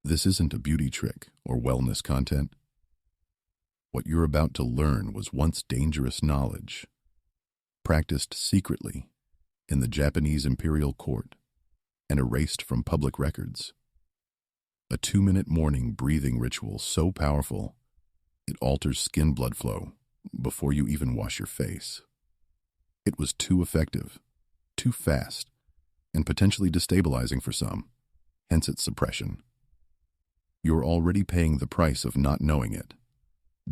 This isn't a beauty trick or wellness content. What you're about to learn was once dangerous knowledge, practiced secretly in the Japanese Imperial Court and erased from public records. A 2-minute morning breathing ritual so powerful it alters skin blood flow before you even wash your face. It was too effective, too fast, and potentially destabilizing for some, hence its suppression. You're already paying the price of not knowing it.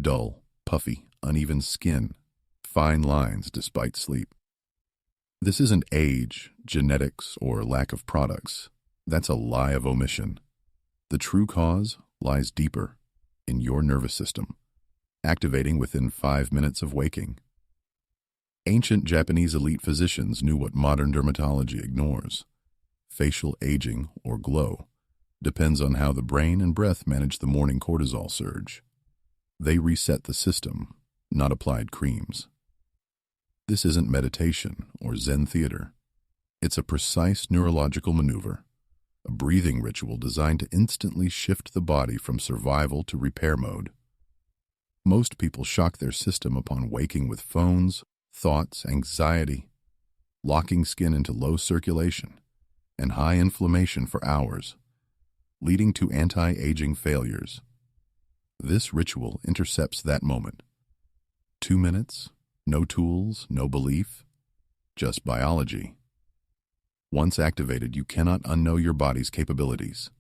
Dull, puffy, uneven skin, fine lines despite sleep. This isn't age, genetics, or lack of products. That's a lie of omission. The true cause lies deeper, in your nervous system, activating within 5 minutes of waking. Ancient Japanese elite physicians knew what modern dermatology ignores. Facial aging, or glow, depends on how the brain and breath manage the morning cortisol surge. They reset the system, not applied creams. This isn't meditation or Zen theater. It's a precise neurological maneuver, a breathing ritual designed to instantly shift the body from survival to repair mode. Most people shock their system upon waking with phones, thoughts, anxiety, locking skin into low circulation and high inflammation for hours, leading to anti-aging failures. This ritual intercepts that moment. 2 minutes, no tools, no belief, just biology. Once activated, you cannot unknow your body's capabilities.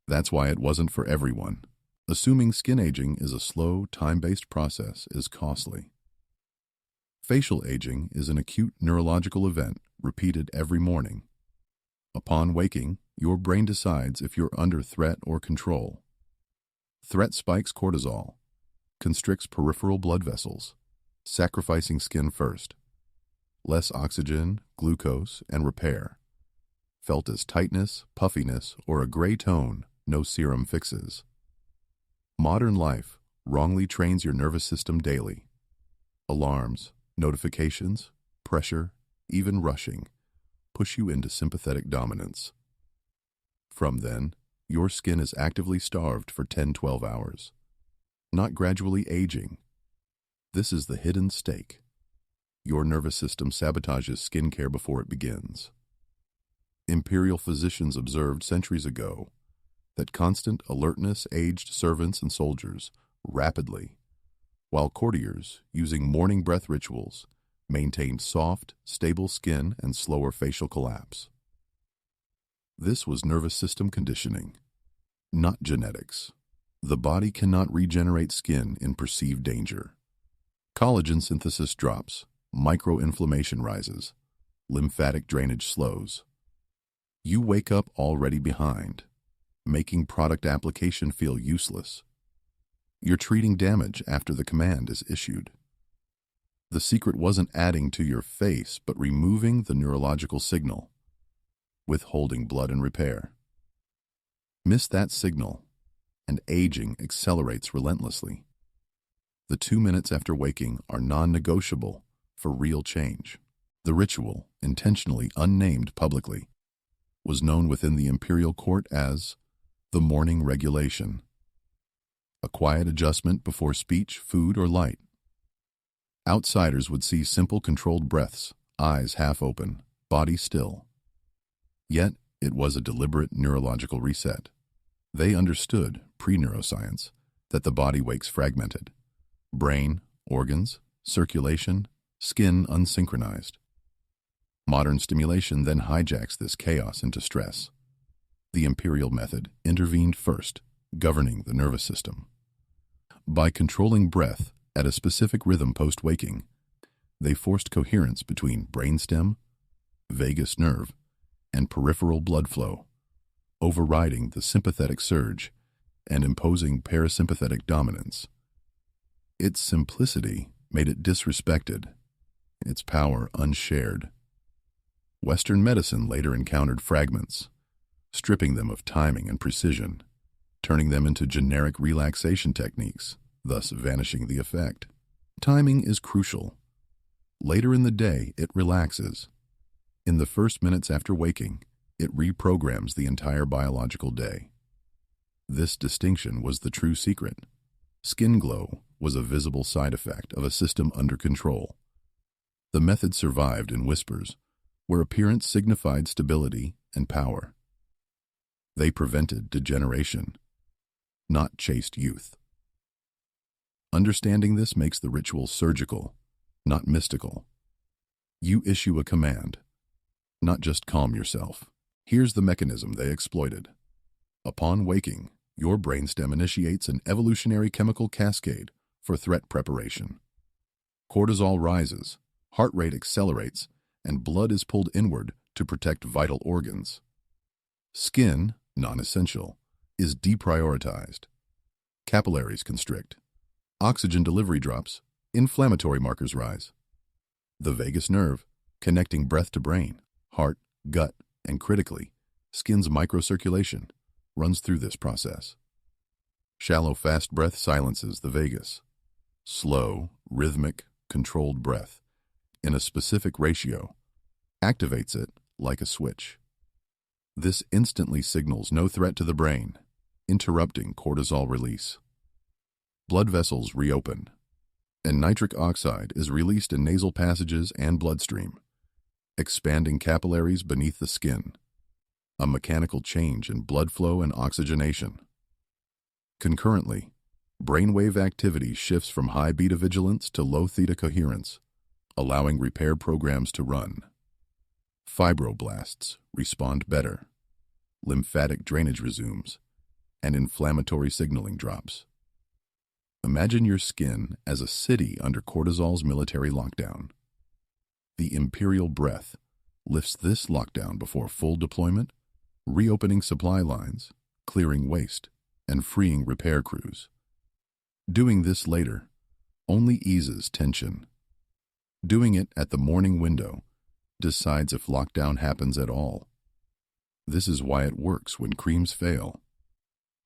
That's why it wasn't for everyone. Assuming skin aging is a slow, time-based process is costly. Facial aging is an acute neurological event repeated every morning. Upon waking, your brain decides if you're under threat or control. Threat spikes cortisol, constricts peripheral blood vessels, sacrificing skin first. Less oxygen, glucose, and repair. Felt as tightness, puffiness, or a gray tone, no serum fixes. Modern life wrongly trains your nervous system daily. Alarms, notifications, pressure, even rushing, push you into sympathetic dominance. From then, your skin is actively starved for 10-12 hours, not gradually aging. This is the hidden stake. Your nervous system sabotages skincare before it begins. Imperial physicians observed centuries ago that constant alertness aged servants and soldiers rapidly, while courtiers, using morning breath rituals, maintained soft, stable skin and slower facial collapse. This was nervous system conditioning, not genetics. The body cannot regenerate skin in perceived danger. Collagen synthesis drops, microinflammation rises, lymphatic drainage slows. You wake up already behind, making product application feel useless. You're treating damage after the command is issued. The secret wasn't adding to your face, but removing the neurological signal, withholding blood and repair. Miss that signal, and aging accelerates relentlessly. The 2 minutes after waking are non-negotiable for real change. The ritual, intentionally unnamed publicly, was known within the imperial court as the morning regulation, a quiet adjustment before speech, food, or light. Outsiders would see simple controlled breaths, eyes half open, body still. Yet, it was a deliberate neurological reset. They understood, pre-neuroscience, that the body wakes fragmented. Brain, organs, circulation, skin unsynchronized. Modern stimulation then hijacks this chaos into stress. The imperial method intervened first, governing the nervous system. By controlling breath at a specific rhythm post-waking, they forced coherence between brainstem, vagus nerve, and peripheral blood flow, overriding the sympathetic surge and imposing parasympathetic dominance. Its simplicity made it disrespected, its power unshared. Western medicine later encountered fragments, stripping them of timing and precision, turning them into generic relaxation techniques, thus vanishing the effect. Timing is crucial. Later in the day, it relaxes. In the first minutes after waking, it reprograms the entire biological day. This distinction was the true secret. Skin glow was a visible side effect of a system under control. The method survived in whispers, where appearance signified stability and power. They prevented degeneration, not chased youth. Understanding this makes the ritual surgical, not mystical. You issue a command, not just calm yourself. Here's the mechanism they exploited. Upon waking, your brainstem initiates an evolutionary chemical cascade for threat preparation. Cortisol rises, heart rate accelerates, and blood is pulled inward to protect vital organs. Skin, non-essential, is deprioritized. Capillaries constrict. Oxygen delivery drops. Inflammatory markers rise. The vagus nerve, connecting breath to brain, heart, gut, and critically, skin's microcirculation, runs through this process. Shallow, fast breath silences the vagus. Slow, rhythmic, controlled breath, in a specific ratio, activates it like a switch. This instantly signals no threat to the brain, interrupting cortisol release. Blood vessels reopen, and nitric oxide is released in nasal passages and bloodstream, expanding capillaries beneath the skin, a mechanical change in blood flow and oxygenation. Concurrently, brainwave activity shifts from high beta vigilance to low theta coherence, allowing repair programs to run. Fibroblasts respond better, lymphatic drainage resumes, and inflammatory signaling drops. Imagine your skin as a city under cortisol's military lockdown. The imperial breath lifts this lockdown before full deployment, reopening supply lines, clearing waste, and freeing repair crews. Doing this later only eases tension. Doing it at the morning window decides if lockdown happens at all. This is why it works when creams fail.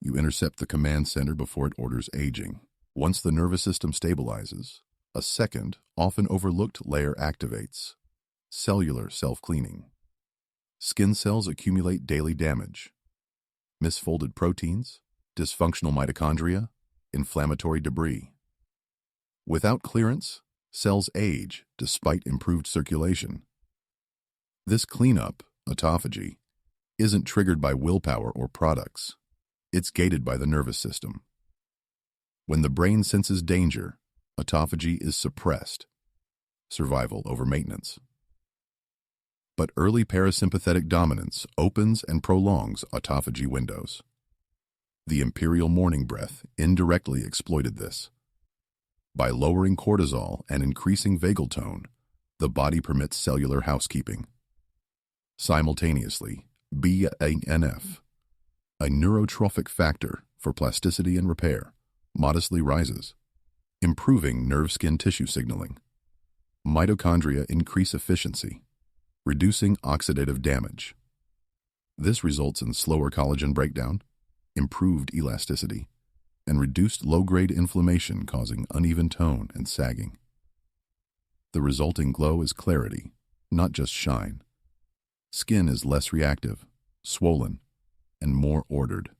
You intercept the command center before it orders aging. Once the nervous system stabilizes, a second, often overlooked layer activates: cellular self-cleaning. Skin cells accumulate daily damage. Misfolded proteins, dysfunctional mitochondria, inflammatory debris. Without clearance, cells age despite improved circulation. This cleanup, autophagy, isn't triggered by willpower or products. It's gated by the nervous system. When the brain senses danger, autophagy is suppressed. Survival over maintenance. But early parasympathetic dominance opens and prolongs autophagy windows. The imperial morning breath indirectly exploited this. By lowering cortisol and increasing vagal tone, the body permits cellular housekeeping. Simultaneously, BNF, a neurotrophic factor for plasticity and repair, modestly rises, improving nerve-skin tissue signaling. Mitochondria increase efficiency, reducing oxidative damage. This results in slower collagen breakdown, improved elasticity, and reduced low-grade inflammation causing uneven tone and sagging. The resulting glow is clarity, not just shine. Skin is less reactive, swollen, and more ordered.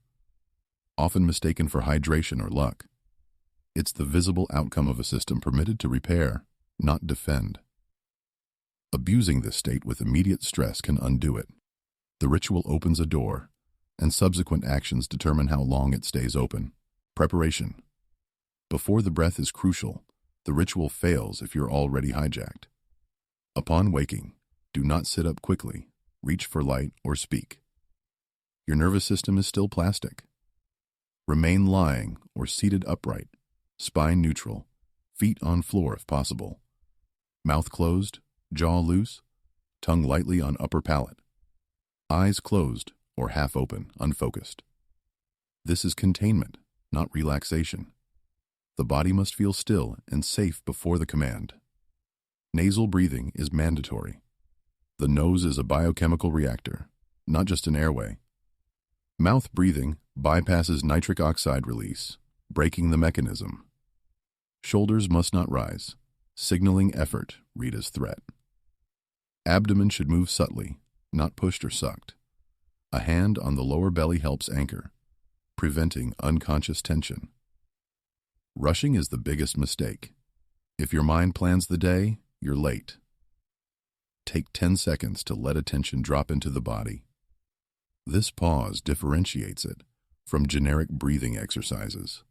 Often mistaken for hydration or luck, it's the visible outcome of a system permitted to repair, not defend. Abusing this state with immediate stress can undo it. The ritual opens a door, and subsequent actions determine how long it stays open. Preparation. Before the breath is crucial, the ritual fails if you're already hijacked. Upon waking, do not sit up quickly, reach for light, or speak. Your nervous system is still plastic. Remain lying or seated upright, spine neutral, feet on floor if possible. Mouth closed, jaw loose, tongue lightly on upper palate. Eyes closed or half open, unfocused. This is containment, not relaxation. The body must feel still and safe before the command. Nasal breathing is mandatory. The nose is a biochemical reactor, not just an airway. Mouth breathing bypasses nitric oxide release, breaking the mechanism. Shoulders must not rise, signaling effort, read as threat. Abdomen should move subtly, not pushed or sucked. A hand on the lower belly helps anchor. preventing unconscious tension. Rushing is the biggest mistake. If your mind plans the day, you're late. Take 10 seconds to let attention drop into the body. This pause differentiates it from generic breathing exercises.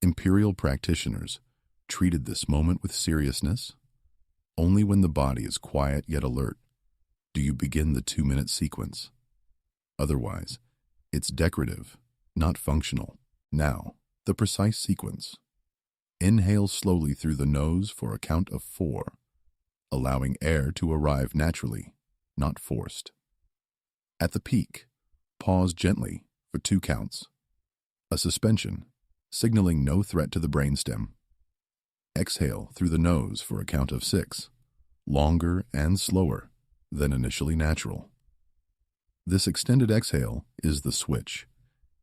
Imperial practitioners treated this moment with seriousness. Only when the body is quiet yet alert do you begin the 2-minute sequence. Otherwise, it's decorative, not functional. Now, the precise sequence. Inhale slowly through the nose for a count of 4, allowing air to arrive naturally, not forced. At the peak, pause gently for 2 counts. A suspension, signaling no threat to the brainstem. Exhale through the nose for a count of 6, longer and slower than initially natural. This extended exhale is the switch,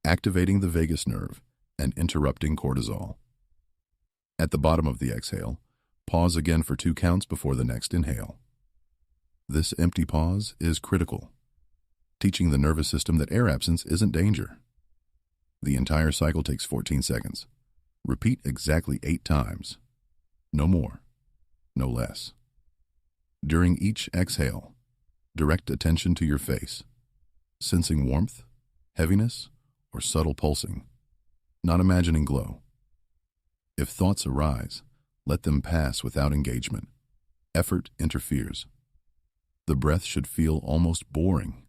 activating the vagus nerve and interrupting cortisol. At the bottom of the exhale, pause again for 2 counts before the next inhale. This empty pause is critical, teaching the nervous system that air absence isn't danger. The entire cycle takes 14 seconds. Repeat exactly 8 times. No more, no less. During each exhale, direct attention to your face, sensing warmth, heaviness, or subtle pulsing, not imagining glow. If thoughts arise, let them pass without engagement. Effort interferes. The breath should feel almost boring.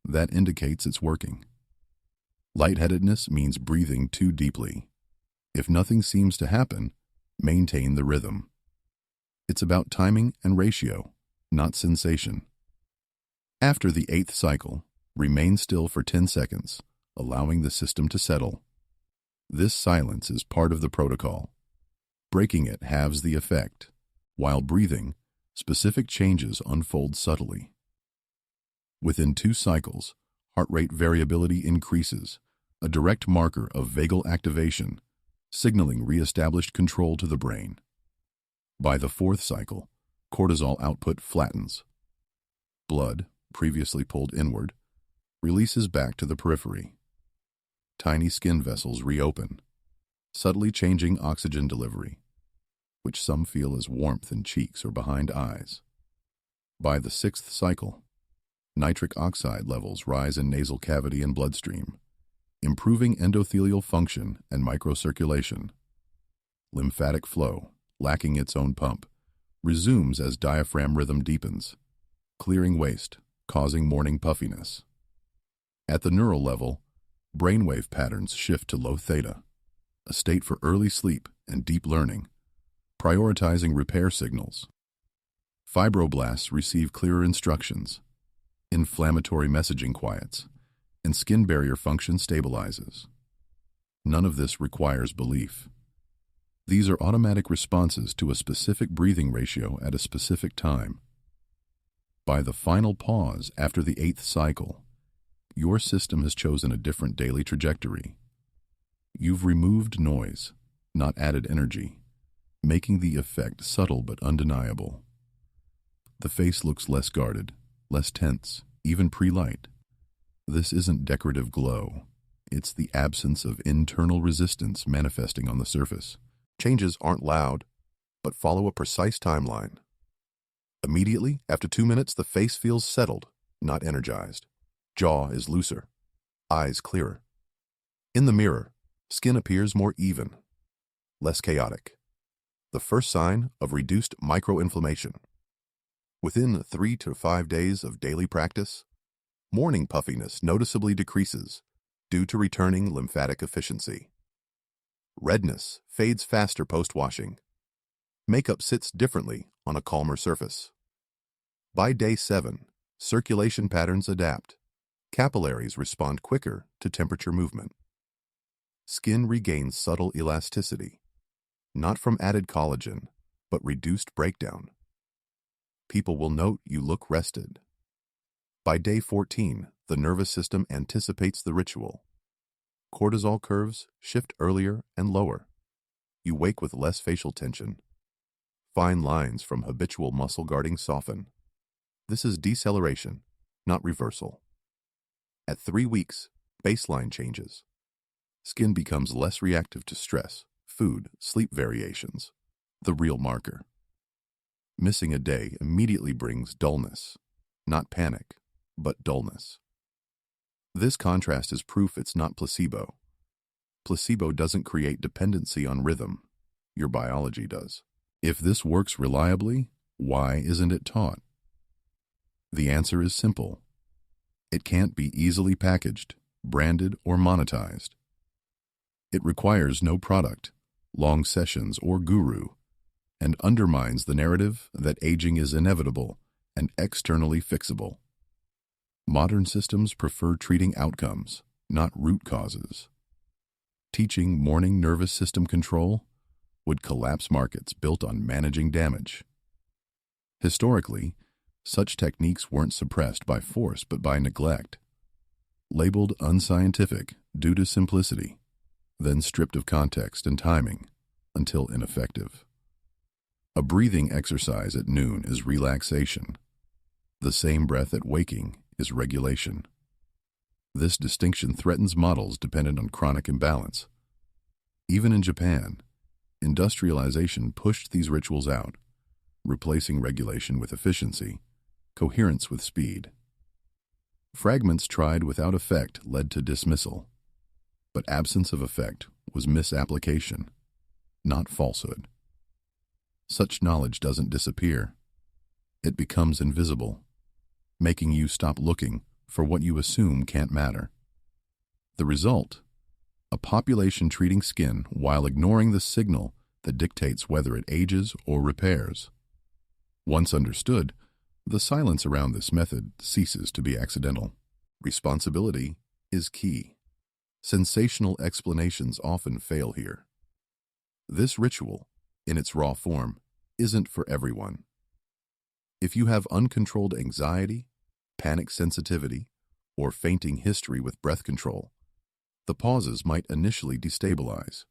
That indicates it's working. Lightheadedness means breathing too deeply. If nothing seems to happen, maintain the rhythm. It's about timing and ratio, not sensation. After the 8th cycle, remain still for 10 seconds, allowing the system to settle. This silence is part of the protocol. Breaking it halves the effect. While breathing, specific changes unfold subtly. Within 2 cycles, heart rate variability increases, a direct marker of vagal activation, signaling re-established control to the brain. By the 4th cycle, cortisol output flattens. Blood, previously pulled inward, releases back to the periphery. Tiny skin vessels reopen, subtly changing oxygen delivery, which some feel as warmth in cheeks or behind eyes. By the 6th cycle, nitric oxide levels rise in nasal cavity and bloodstream, improving endothelial function and microcirculation. Lymphatic flow, lacking its own pump, resumes as diaphragm rhythm deepens, clearing waste, causing morning puffiness. At the neural level, brainwave patterns shift to low theta, a state for early sleep and deep learning, prioritizing repair signals. Fibroblasts receive clearer instructions, inflammatory messaging quiets, and skin barrier function stabilizes. None of this requires belief. These are automatic responses to a specific breathing ratio at a specific time. By the final pause after the 8th cycle, your system has chosen a different daily trajectory. You've removed noise, not added energy, making the effect subtle but undeniable. The face looks less guarded, less tense, even pre-light. This isn't decorative glow. It's the absence of internal resistance manifesting on the surface. Changes aren't loud, but follow a precise timeline. Immediately, after 2 minutes, the face feels settled, not energized. Jaw is looser, eyes clearer. In the mirror, skin appears more even, less chaotic. The first sign of reduced microinflammation. Within 3 to 5 days of daily practice, morning puffiness noticeably decreases due to returning lymphatic efficiency. Redness fades faster post-washing. Makeup sits differently on a calmer surface. By day 7, circulation patterns adapt. Capillaries respond quicker to temperature movement. Skin regains subtle elasticity, not from added collagen, but reduced breakdown. People will note you look rested. By day 14, the nervous system anticipates the ritual. Cortisol curves shift earlier and lower. You wake with less facial tension. Fine lines from habitual muscle guarding soften. This is deceleration, not reversal. At 3 weeks, baseline changes. skin becomes less reactive to stress, food, sleep variations, the real marker. Missing a day immediately brings dullness, not panic, but dullness. This contrast is proof it's not placebo. Placebo doesn't create dependency on rhythm. Your biology does. If this works reliably, why isn't it taught? The answer is simple. It can't be easily packaged, branded, or monetized. It requires no product, long sessions, or guru, and undermines the narrative that aging is inevitable and externally fixable. Modern systems prefer treating outcomes, not root causes. Teaching morning nervous system control would collapse markets built on managing damage. Historically, such techniques weren't suppressed by force but by neglect. Labeled unscientific due to simplicity, then stripped of context and timing until ineffective. A breathing exercise at noon is relaxation. The same breath at waking is regulation. This distinction threatens models dependent on chronic imbalance. Even in Japan, industrialization pushed these rituals out, replacing regulation with efficiency, coherence with speed. Fragments tried without effect led to dismissal, but absence of effect was misapplication, not falsehood. Such knowledge doesn't disappear. It becomes invisible, making you stop looking for what you assume can't matter. The result? A population treating skin while ignoring the signal that dictates whether it ages or repairs. Once understood, the silence around this method ceases to be accidental. Responsibility is key. Sensational explanations often fail here. This ritual, in its raw form, isn't for everyone. If you have uncontrolled anxiety, panic sensitivity, or fainting history with breath control, the pauses might initially destabilize.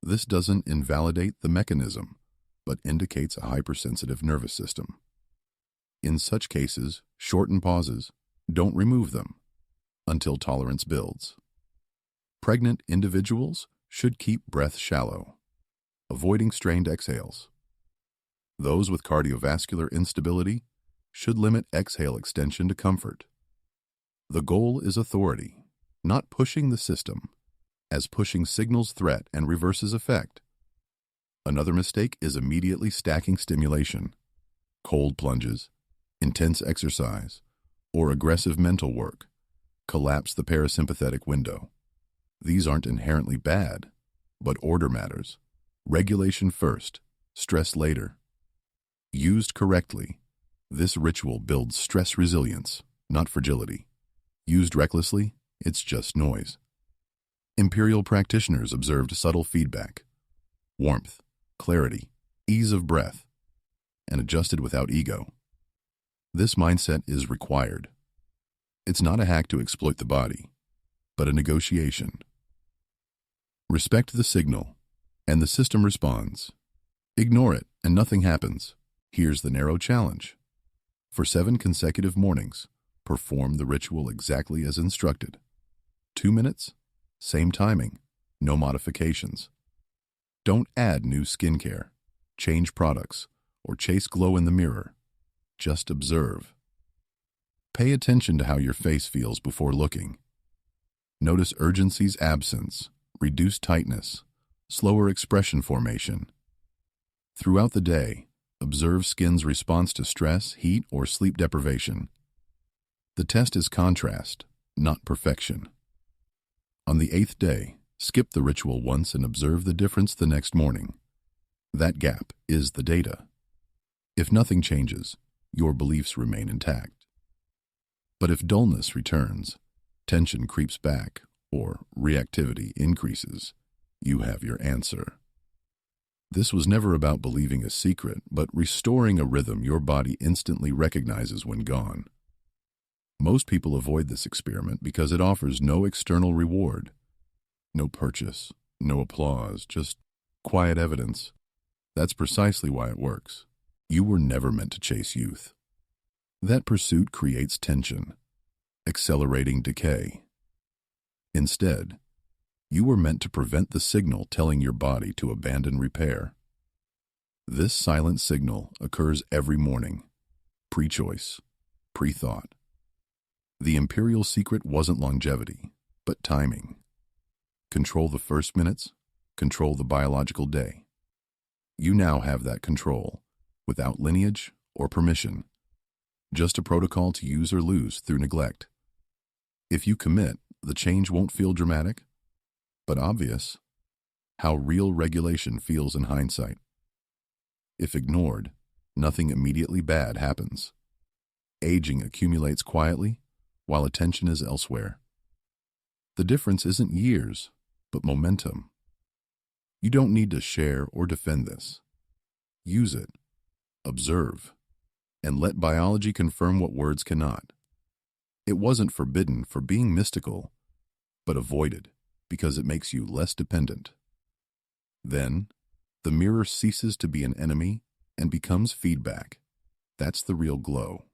This doesn't invalidate the mechanism, but indicates a hypersensitive nervous system. In such cases, shorten pauses, don't remove them, until tolerance builds. Pregnant individuals should keep breath shallow, avoiding strained exhales. Those with cardiovascular instability should limit exhale extension to comfort. The goal is authority, not pushing the system, as pushing signals threat and reverses effect. Another mistake is immediately stacking stimulation. Cold plunges, intense exercise, or aggressive mental work collapse the parasympathetic window. These aren't inherently bad, but order matters. Regulation first, stress later. Used correctly, this ritual builds stress resilience, not fragility. Used recklessly, it's just noise. Imperial practitioners observed subtle feedback, warmth, clarity, ease of breath, and adjusted without ego. This mindset is required. It's not a hack to exploit the body, but a negotiation. Respect the signal, and the system responds. Ignore it, and nothing happens. Here's the narrow challenge. For 7 consecutive mornings, perform the ritual exactly as instructed. 2 minutes, same timing, no modifications. Don't add new skincare, change products, or chase glow in the mirror. Just observe. Pay attention to how your face feels before looking. Notice urgency's absence, reduced tightness, slower expression formation. Throughout the day, observe skin's response to stress, heat, or sleep deprivation. The test is contrast, not perfection. On the 8th day, skip the ritual once and observe the difference the next morning. That gap is the data. If nothing changes, your beliefs remain intact. But if dullness returns, tension creeps back, or reactivity increases, you have your answer. This was never about believing a secret, but restoring a rhythm your body instantly recognizes when gone. Most people avoid this experiment because it offers no external reward. No purchase, no applause, just quiet evidence. That's precisely why it works. You were never meant to chase youth. That pursuit creates tension, accelerating decay. Instead, You were meant to prevent the signal telling your body to abandon repair. This silent signal occurs every morning, pre-choice, pre-thought. The Imperial Secret wasn't longevity, but timing. Control the first minutes, control the biological day. You now have that control, without lineage or permission. Just a protocol to use or lose through neglect. If you commit, the change won't feel dramatic, but obvious. How real regulation feels in hindsight. If ignored, nothing immediately bad happens. Aging accumulates quietly, while attention is elsewhere. The difference isn't years, but momentum. You don't need to share or defend this. Use it, observe, and let biology confirm what words cannot. It wasn't forbidden for being mystical, but avoided because it makes you less dependent. Then, the mirror ceases to be an enemy and becomes feedback. That's the real glow.